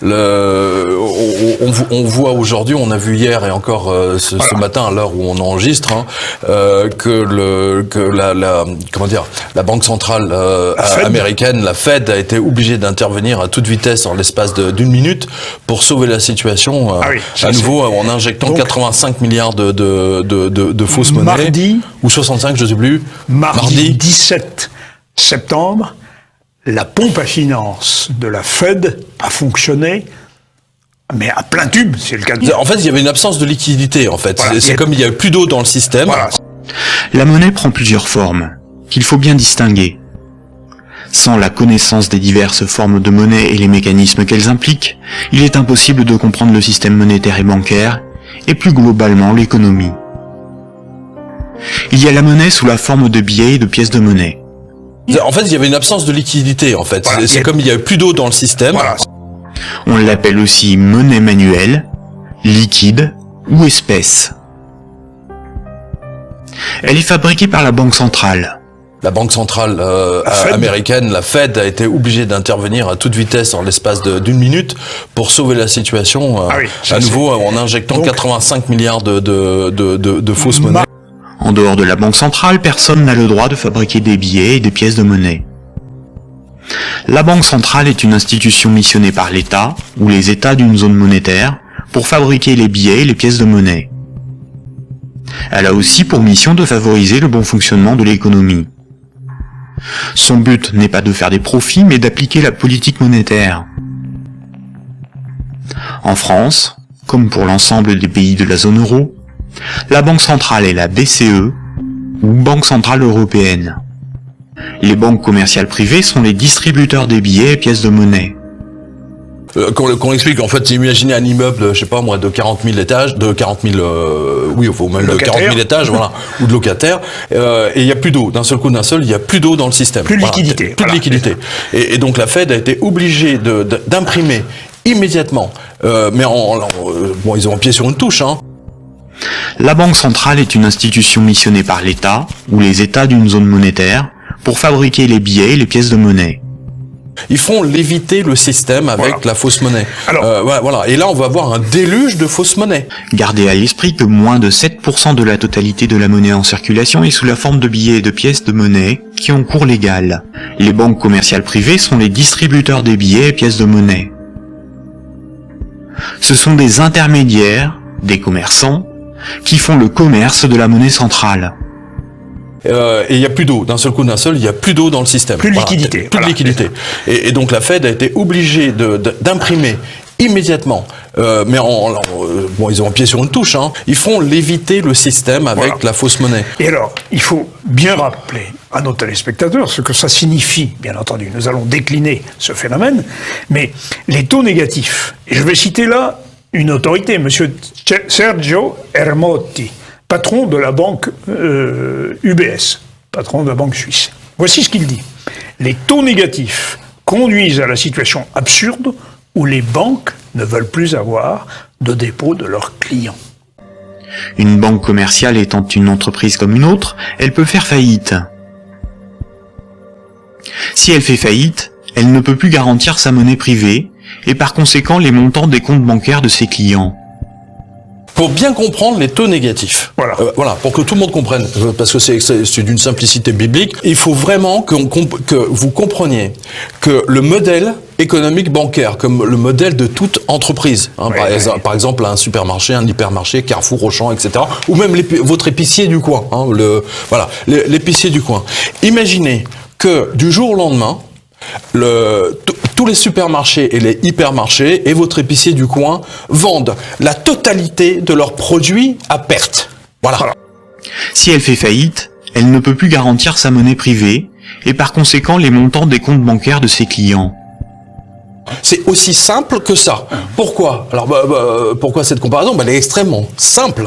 On voit aujourd'hui, on a vu hier et encore ce matin à l'heure où on enregistre, que la banque centrale américaine, la Fed, a été obligée d'intervenir à toute vitesse en l'espace d'une minute pour sauver la situation à nouveau en injectant 85 milliards de fausses monnaies, ou 65, je ne sais plus. Mardi 17 septembre, la pompe à finances de la Fed a fonctionné, mais à plein tube, c'est le cas de dire. En fait, il y avait une absence de liquidité, en fait. Voilà, c'est comme il n'y avait plus d'eau dans le système. Voilà. La monnaie prend plusieurs formes, qu'il faut bien distinguer. Sans la connaissance des diverses formes de monnaie et les mécanismes qu'elles impliquent, il est impossible de comprendre le système monétaire et bancaire, et plus globalement l'économie. Il y a la monnaie sous la forme de billets et de pièces de monnaie. En fait, il y avait une absence de liquidité, en fait. Voilà, c'est comme il n'y avait plus d'eau dans le système. Voilà. On l'appelle aussi monnaie manuelle, liquide ou espèce. Elle est fabriquée par la Banque centrale. La Banque centrale américaine, la Fed, a été obligée d'intervenir à toute vitesse en l'espace d'une minute pour sauver la situation à nouveau en injectant 85 milliards de fausses monnaies. En dehors de la Banque centrale, personne n'a le droit de fabriquer des billets et des pièces de monnaie. La Banque centrale est une institution missionnée par l'État, ou les États d'une zone monétaire, pour fabriquer les billets et les pièces de monnaie. Elle a aussi pour mission de favoriser le bon fonctionnement de l'économie. Son but n'est pas de faire des profits, mais d'appliquer la politique monétaire. En France, comme pour l'ensemble des pays de la zone euro, la Banque centrale est la BCE, ou Banque centrale européenne. Les banques commerciales privées sont les distributeurs des billets et pièces de monnaie. Qu'on explique, en fait, imaginez un immeuble, je sais pas moi, de 40 000 étages, de 40 000, oui, au même de 40 000 étages, voilà, ou de locataires, et il n'y a plus d'eau. D'un seul coup, il n'y a plus d'eau dans le système. Plus de liquidité. Plus de liquidité. Et donc la Fed a été obligée d'imprimer immédiatement, mais bon, ils ont un pied sur une touche, La Banque centrale est une institution missionnée par l'État, ou les États d'une zone monétaire, pour fabriquer les billets et les pièces de monnaie. Ils font léviter le système avec la fausse monnaie. Alors, voilà. Et là, on va avoir un déluge de fausses monnaies. Gardez à l'esprit que moins de 7% de la totalité de la monnaie en circulation est sous la forme de billets et de pièces de monnaie qui ont cours légal. Les banques commerciales privées sont les distributeurs des billets et pièces de monnaie. Ce sont des intermédiaires, des commerçants, qui font le commerce de la monnaie centrale. Et il n'y a plus d'eau. D'un seul coup, il n'y a plus d'eau dans le système. Plus de liquidité. Plus de liquidité. Et donc la Fed a été obligée d'imprimer immédiatement, mais bon, ils ont un pied sur une touche, ils font léviter le système avec la fausse monnaie. Et alors, il faut bien rappeler à nos téléspectateurs ce que ça signifie, bien entendu. Nous allons décliner ce phénomène, mais les taux négatifs, et je vais citer là une autorité, M. Sergio Ermotti, patron de la banque UBS, patron de la banque suisse. Voici ce qu'il dit. Les taux négatifs conduisent à la situation absurde où les banques ne veulent plus avoir de dépôt de leurs clients. Une banque commerciale étant une entreprise comme une autre, elle peut faire faillite. Si elle fait faillite, elle ne peut plus garantir sa monnaie privée, et par conséquent les montants des comptes bancaires de ses clients. Pour bien comprendre les taux négatifs, pour que tout le monde comprenne, parce que c'est d'une simplicité biblique, il faut vraiment que vous compreniez que le modèle économique bancaire, comme le modèle de toute entreprise, par exemple un supermarché, un hypermarché, Carrefour, Auchan, etc., ou même votre épicier du coin, l'épicier du coin. Imaginez que du jour au lendemain, tous les supermarchés et les hypermarchés et votre épicier du coin vendent la totalité de leurs produits à perte. Voilà. Si elle fait faillite, elle ne peut plus garantir sa monnaie privée et par conséquent les montants des comptes bancaires de ses clients. C'est aussi simple que ça. Pourquoi ? Alors, pourquoi cette comparaison ? Elle est extrêmement simple.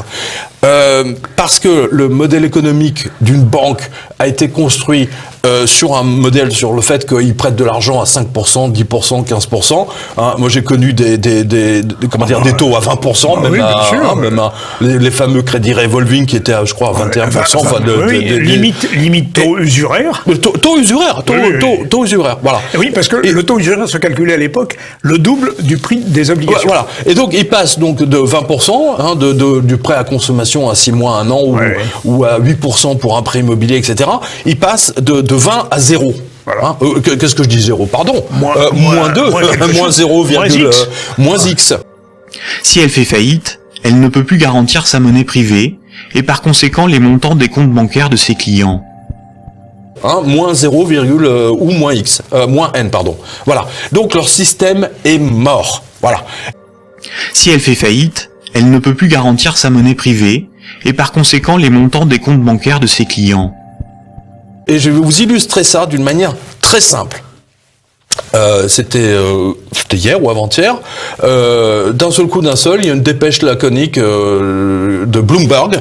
Parce que le modèle économique d'une banque a été construit sur un modèle sur le fait qu'ils prêtent de l'argent à 5%, 10%, 15%. Hein, moi, j'ai connu des taux à 20%, même, oui, à, sûr, les fameux crédits revolving qui étaient, je crois, à 21%. Limite taux usuraire. Taux usuraire, taux usuraire, voilà. Oui, parce que le taux usuraire se calculait à l'époque le double du prix des obligations. Voilà. Et donc, il passe donc de 20%, hein, du prêt à consommation à 6 mois, 1 an, ou à 8% pour un prêt immobilier, etc. Il passe de 20 à 0. Voilà. Hein, qu'est-ce que je dis 0? Pardon. Moins 2, moins 0, moins X. Si elle fait faillite, elle ne peut plus garantir sa monnaie privée, et par conséquent les montants des comptes bancaires de ses clients. Hein, moins 0, ou moins X, moins N, pardon. Voilà. Donc leur système est mort. Voilà. Si elle fait faillite, elle ne peut plus garantir sa monnaie privée, et par conséquent les montants des comptes bancaires de ses clients. Et je vais vous illustrer ça d'une manière très simple. C'était hier ou avant-hier. D'un seul coup, il y a une dépêche laconique de Bloomberg,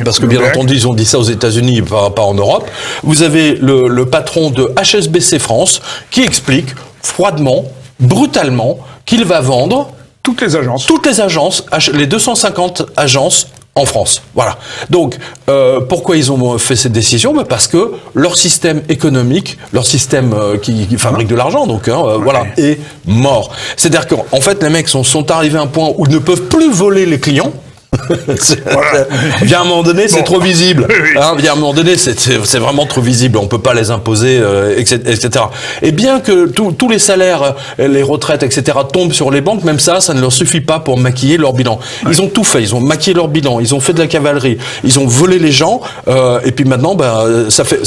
parce que bien entendu, ils ont dit ça aux États-Unis, pas en Europe. Vous avez le patron de HSBC France qui explique froidement, brutalement, qu'il va vendre toutes les agences, les 250 agences en France. Voilà. Donc, pourquoi ils ont fait cette décision? Parce que leur système économique, leur système qui fabrique de l'argent, donc voilà, est mort. C'est-à-dire qu'en fait, les mecs sont arrivés à un point où ils ne peuvent plus voler les clients. Bien à un moment donné, c'est trop visible. Hein, bien à un moment donné, c'est vraiment trop visible. On peut pas les imposer, etc. Et bien que tous les salaires, les retraites, etc. tombent sur les banques, même ça ne leur suffit pas pour maquiller leur bilan. Ils ont tout fait. Ils ont maquillé leur bilan. Ils ont fait de la cavalerie. Ils ont volé les gens. Et puis maintenant, ça fait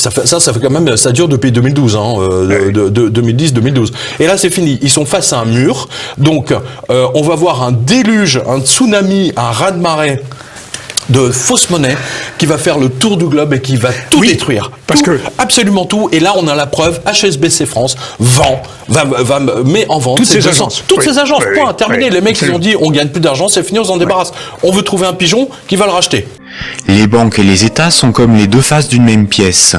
quand même, ça dure depuis 2012, hein, 2010-2012. Et là, c'est fini. Ils sont face à un mur. Donc, on va voir un déluge, un tsunami, un raz-de-marée de fausses monnaies qui va faire le tour du globe et qui va tout détruire. Absolument tout. Et là, on a la preuve. HSBC France met en vente toutes ces agences. Point. Terminé. Les mecs, ils ont dit, on gagne plus d'argent, c'est fini, on s'en débarrasse. On veut trouver un pigeon qui va le racheter. Les banques et les États sont comme les deux faces d'une même pièce.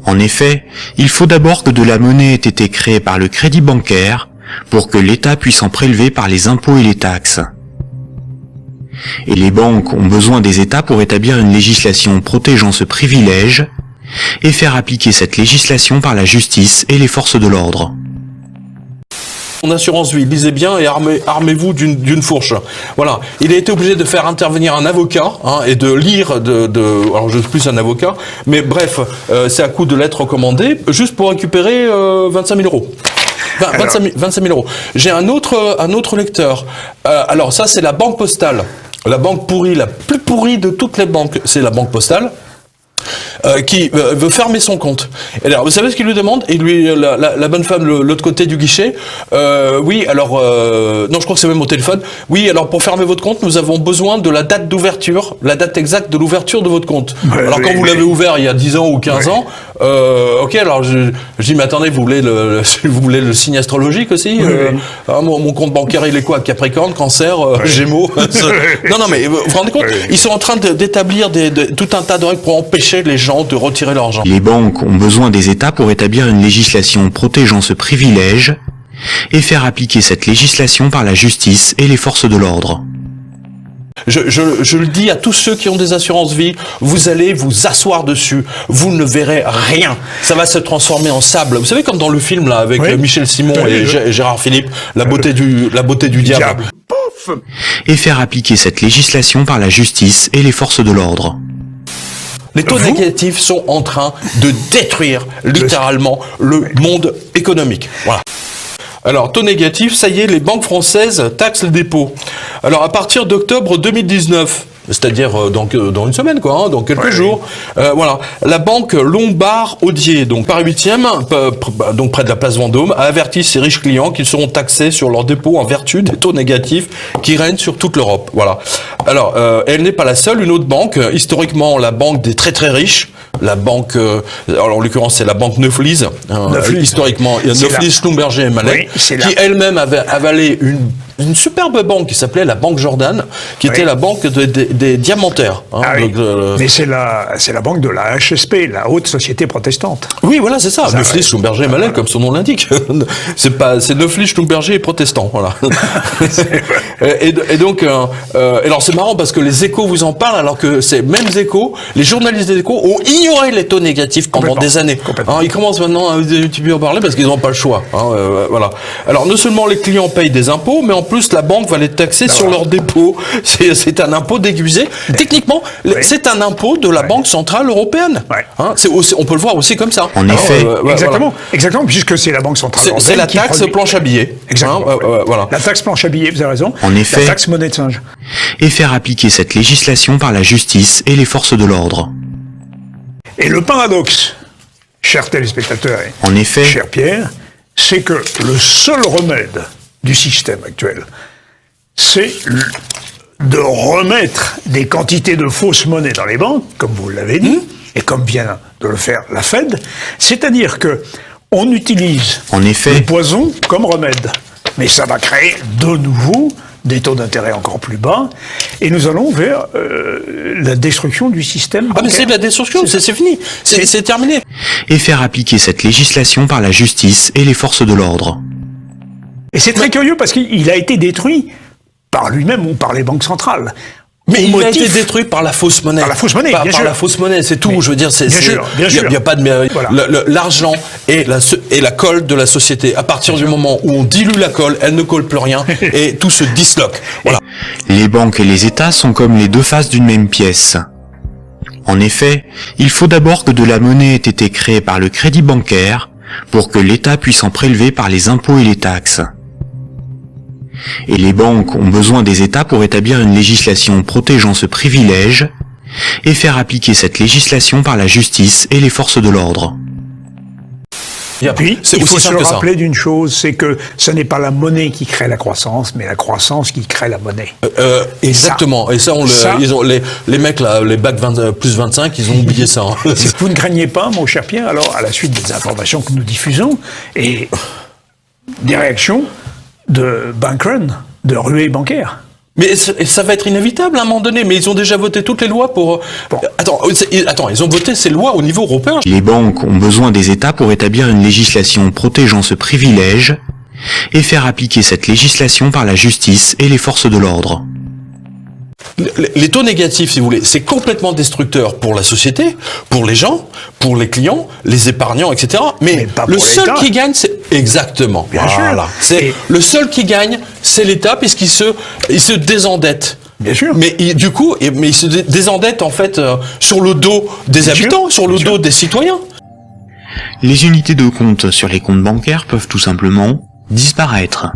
En effet, il faut d'abord que de la monnaie ait été créée par le crédit bancaire pour que l'État puisse en prélever par les impôts et les taxes. Et les banques ont besoin des États pour établir une législation protégeant ce privilège et faire appliquer cette législation par la justice et les forces de l'ordre. En assurance vie, lisez bien et armez-vous d'une fourche. Voilà. Il a été obligé de faire intervenir un avocat et de lire alors je ne suis plus un avocat, mais bref, c'est à coup de lettres recommandées, juste pour récupérer 25 000 euros. 25 000 euros. J'ai un autre lecteur. Alors ça, c'est la Banque Postale. La banque pourrie, la plus pourrie de toutes les banques, c'est la Banque Postale. Qui veut fermer son compte. Et alors, vous savez ce qu'il lui demande? Et lui, la bonne femme, l'autre côté du guichet, oui, alors, non, je crois que c'est même au téléphone. Oui, alors pour fermer votre compte, nous avons besoin de la date d'ouverture, la date exacte de l'ouverture de votre compte. Alors quand vous l'avez ouvert il y a 10 ans ou 15 ans, ok, alors je dis, mais attendez, vous voulez le signe astrologique aussi? Mon compte bancaire, il est quoi? Capricorne, Cancer, Gémeaux? Non, mais vous vous rendez compte? Ils sont en train d'établir tout un tas de règles pour empêcher les gens de retirer leur argent. Les banques ont besoin des États pour établir une législation protégeant ce privilège et faire appliquer cette législation par la justice et les forces de l'ordre. Je le dis à tous ceux qui ont des assurances vie, vous allez vous asseoir dessus, vous ne verrez rien. Ça va se transformer en sable. Vous savez, comme dans le film là avec Michel Simon et Gérard Philippe, la beauté du diable. Pouf ! Et faire appliquer cette législation par la justice et les forces de l'ordre. Les taux négatifs sont en train de détruire littéralement le monde économique. Voilà. Alors, taux négatif, ça y est, les banques françaises taxent les dépôts. Alors, à partir d'octobre 2019, c'est-à-dire dans une semaine, quoi, dans quelques jours. Voilà, la banque Lombard-Odier, donc Paris 8e, donc près de la place Vendôme, a averti ses riches clients qu'ils seront taxés sur leurs dépôts en vertu des taux négatifs qui règnent sur toute l'Europe. Voilà. Alors, elle n'est pas la seule. Une autre banque, historiquement la banque des très très riches, la banque, alors en l'occurrence c'est la banque Neuflize, historiquement Neuflize, Schlumberger et Mallet, qui elle-même avait avalé une superbe banque qui s'appelait la Banque Jordan, qui était la banque des diamantaires. Hein, mais c'est la banque de la HSP, la Haute Société Protestante. Oui, voilà, c'est ça. Neuflich, Schlumberger et Mallet, comme son nom l'indique. C'est Neuflich, Schlumberger et protestant, voilà. et donc, alors c'est marrant parce que les Échos vous en parlent, alors que ces mêmes Échos, les journalistes des Échos ont ignoré les taux négatifs pendant des années. Hein, ils commencent maintenant à un petit peu en parler parce qu'ils n'ont pas le choix. Hein, voilà. Alors non seulement les clients payent des impôts, mais en plus la banque va les taxer sur leurs dépôts. C'est un impôt déguisé. Techniquement, c'est un impôt de la Banque Centrale Européenne. Hein, on peut le voir aussi comme ça. En effet. Exactement, puisque c'est la Banque Centrale Européenne. C'est la taxe planche à billets. Exactement. Voilà. La taxe planche à billets, vous avez raison. En effet. La taxe monnaie de singe. Et faire appliquer cette législation par la justice et les forces de l'ordre. Et le paradoxe, chers téléspectateurs et en effet, cher Pierre, c'est que le seul remède du système actuel, c'est de remettre des quantités de fausses monnaies dans les banques, comme vous l'avez dit, et comme vient de le faire la Fed, c'est-à-dire que on utilise le poison comme remède. Mais ça va créer de nouveau des taux d'intérêt encore plus bas, et nous allons vers la destruction du système bancaire. Ah mais c'est de la destruction, c'est fini, c'est terminé. Et faire appliquer cette législation par la justice et les forces de l'ordre. Et c'est très curieux parce qu'il a été détruit par lui-même ou par les banques centrales. Mais il a été détruit par la fausse monnaie. Par la fausse monnaie, bien sûr. Par la fausse monnaie, c'est tout. Je veux dire, il n'y a pas de voilà. L'argent est la colle de la société. À partir du moment où on dilue la colle, elle ne colle plus rien et tout se disloque. Voilà. Les banques et les États sont comme les deux faces d'une même pièce. En effet, il faut d'abord que de la monnaie ait été créée par le crédit bancaire pour que l'État puisse en prélever par les impôts et les taxes. Et les banques ont besoin des États pour établir une législation protégeant ce privilège et faire appliquer cette législation par la justice et les forces de l'ordre. Et puis, il faut se rappeler d'une chose, c'est que ce n'est pas la monnaie qui crée la croissance, mais la croissance qui crée la monnaie. Exactement. Et ça, les mecs là, les bacs plus 25, ils ont oublié ça. Hein. Vous ne craignez pas, mon cher Pierre, alors, à la suite des informations que nous diffusons, et des réactions de bank run, de ruée bancaire. Mais ça va être inévitable à un moment donné, mais ils ont déjà voté toutes les lois pour... Attends, ils ont voté ces lois au niveau européen. Les banques ont besoin des États pour établir une législation protégeant ce privilège et faire appliquer cette législation par la justice et les forces de l'ordre. Les taux négatifs, si vous voulez, c'est complètement destructeur pour la société, pour les gens, pour les clients, les épargnants, etc. Mais le seul qui gagne, c'est... Exactement. Bien sûr. Le seul qui gagne, c'est l'État, puisqu'il se désendette. Bien sûr. Mais du coup, il se désendette en fait sur le dos des habitants, sur le dos des citoyens. Les unités de compte sur les comptes bancaires peuvent tout simplement disparaître.